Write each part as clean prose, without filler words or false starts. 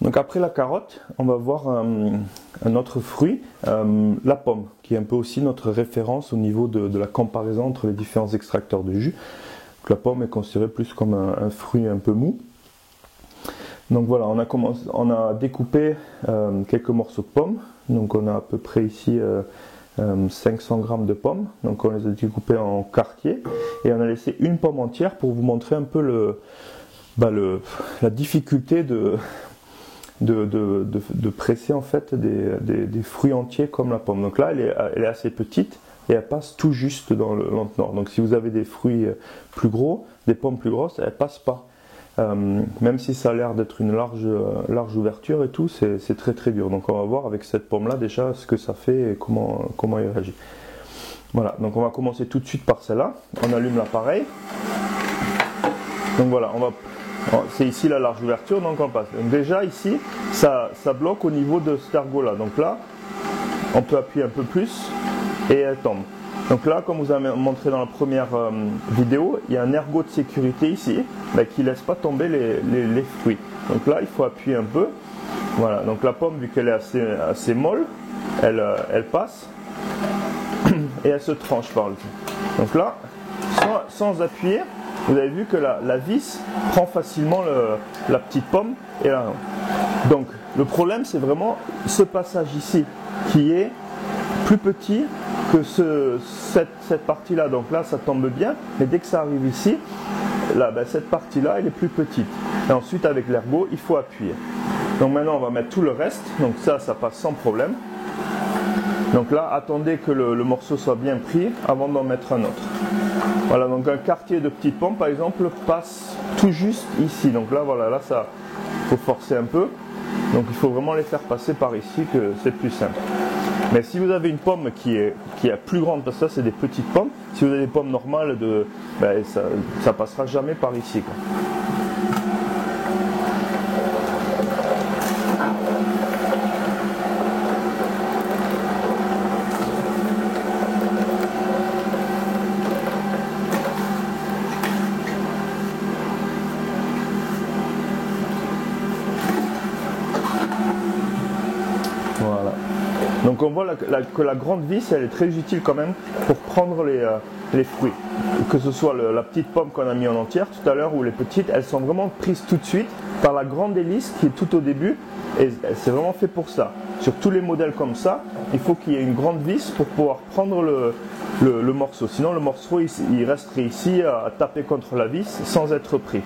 Donc après la carotte, on va voir un autre fruit, la pomme, qui est un peu aussi notre référence au niveau de la comparaison entre les différents extracteurs de jus. Donc la pomme est considérée plus comme un fruit un peu mou. Donc voilà, on a découpé quelques morceaux de pommes. Donc on a à peu près ici 500 grammes de pommes. Donc on les a découpés en quartiers et on a laissé une pomme entière pour vous montrer un peu la difficulté de presser en fait des fruits entiers comme la pomme. Donc là elle est assez petite et elle passe tout juste dans l'entonnoir. Donc si vous avez des fruits plus gros, des pommes plus grosses, elle passe pas. Même si ça a l'air d'être une large ouverture et tout, c'est très très dur. Donc on va voir avec cette pomme là déjà ce que ça fait et comment il réagit. Voilà, donc on va commencer tout de suite par celle-là. On allume l'appareil. Donc voilà, c'est ici la large ouverture, donc on passe. Donc déjà ici, ça bloque au niveau de cet ergot là. Donc là, on peut appuyer un peu plus et elle tombe. Donc là, comme vous avez montré dans la première vidéo, il y a un ergot de sécurité ici qui ne laisse pas tomber les fruits. Donc là, il faut appuyer un peu. Voilà, donc la pomme, vu qu'elle est assez molle, elle passe et elle se tranche par le dessus. Donc là, sans appuyer, vous avez vu que la vis prend facilement la petite pomme et là. Donc le problème, c'est vraiment ce passage ici qui est plus petit que cette partie-là. Donc là, ça tombe bien, mais dès que ça arrive ici, là, cette partie-là, elle est plus petite. Et ensuite, avec l'ergot, il faut appuyer. Donc maintenant, on va mettre tout le reste. Donc ça passe sans problème. Donc là, attendez que le morceau soit bien pris avant d'en mettre un autre. Voilà, donc un quartier de petite pomme, par exemple, passe tout juste ici. Donc là, voilà, là, ça, faut forcer un peu. Donc il faut vraiment les faire passer par ici, que c'est plus simple. Mais si vous avez une pomme qui est plus grande, parce que ça c'est des petites pommes, si vous avez des pommes normales, ça passera jamais par ici, quoi. Voilà. Donc on voit que la grande vis, elle est très utile quand même pour prendre les fruits. Que ce soit la petite pomme qu'on a mis en entière tout à l'heure ou les petites, elles sont vraiment prises tout de suite par la grande hélice qui est tout au début et c'est vraiment fait pour ça. Sur tous les modèles comme ça, il faut qu'il y ait une grande vis pour pouvoir prendre le morceau. Sinon le morceau il resterait ici à taper contre la vis sans être pris.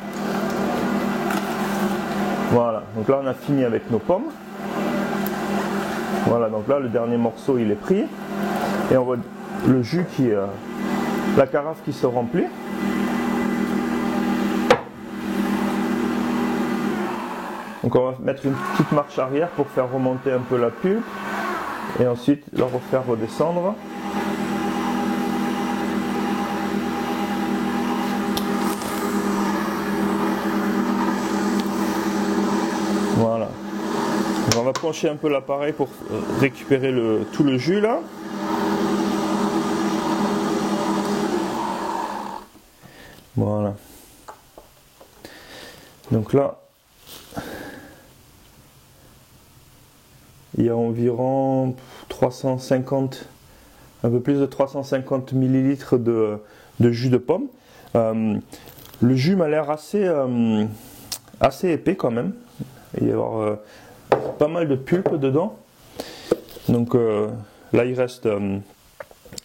Voilà, donc là on a fini avec nos pommes. Voilà, donc là le dernier morceau il est pris et on voit le jus la carafe qui se remplit. Donc on va mettre une petite marche arrière pour faire remonter un peu la pulpe et ensuite la refaire redescendre. Voilà. On va pencher un peu l'appareil pour récupérer tout le jus là. Voilà. Donc là, il y a environ 350, un peu plus de 350 millilitres de jus de pomme. Le jus m'a l'air assez épais quand même. Il va y avoir pas mal de pulpe dedans. Donc là il reste,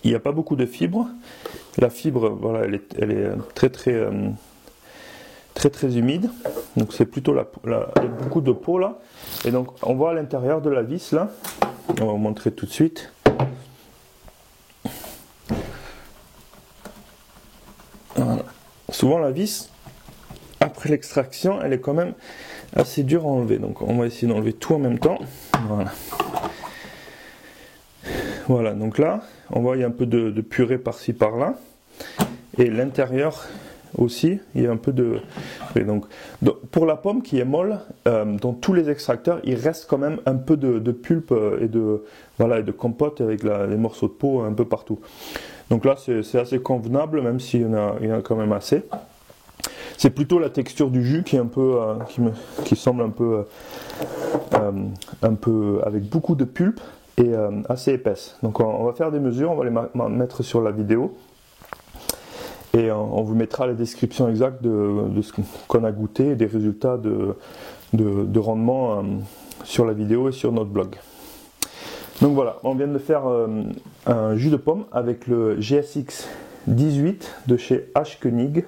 il n'y a pas beaucoup de fibres. La fibre, voilà, elle est très humide. Donc c'est plutôt il y a beaucoup de peau là. Et donc on voit à l'intérieur de la vis là. On va vous montrer tout de suite. Voilà. Souvent la vis, après l'extraction, elle est quand même assez dure à enlever. Donc on va essayer d'enlever tout en même temps. Voilà. Voilà, donc là, on voit il y a un peu de purée par-ci par-là. Et l'intérieur aussi, il y a un peu de... Donc, pour la pomme qui est molle, dans tous les extracteurs, il reste quand même un peu de pulpe et de compote avec les morceaux de peau un peu partout. Donc là, c'est assez convenable, même s'il y en a quand même assez. C'est plutôt la texture du jus qui est un peu, qui semble un peu un peu avec beaucoup de pulpe et assez épaisse. Donc on va faire des mesures, on va les mettre sur la vidéo et on vous mettra les descriptions exactes de ce qu'on a goûté et des résultats de rendement sur la vidéo et sur notre blog. Donc voilà, on vient de faire un jus de pomme avec le GSX 18 de chez H. Koenig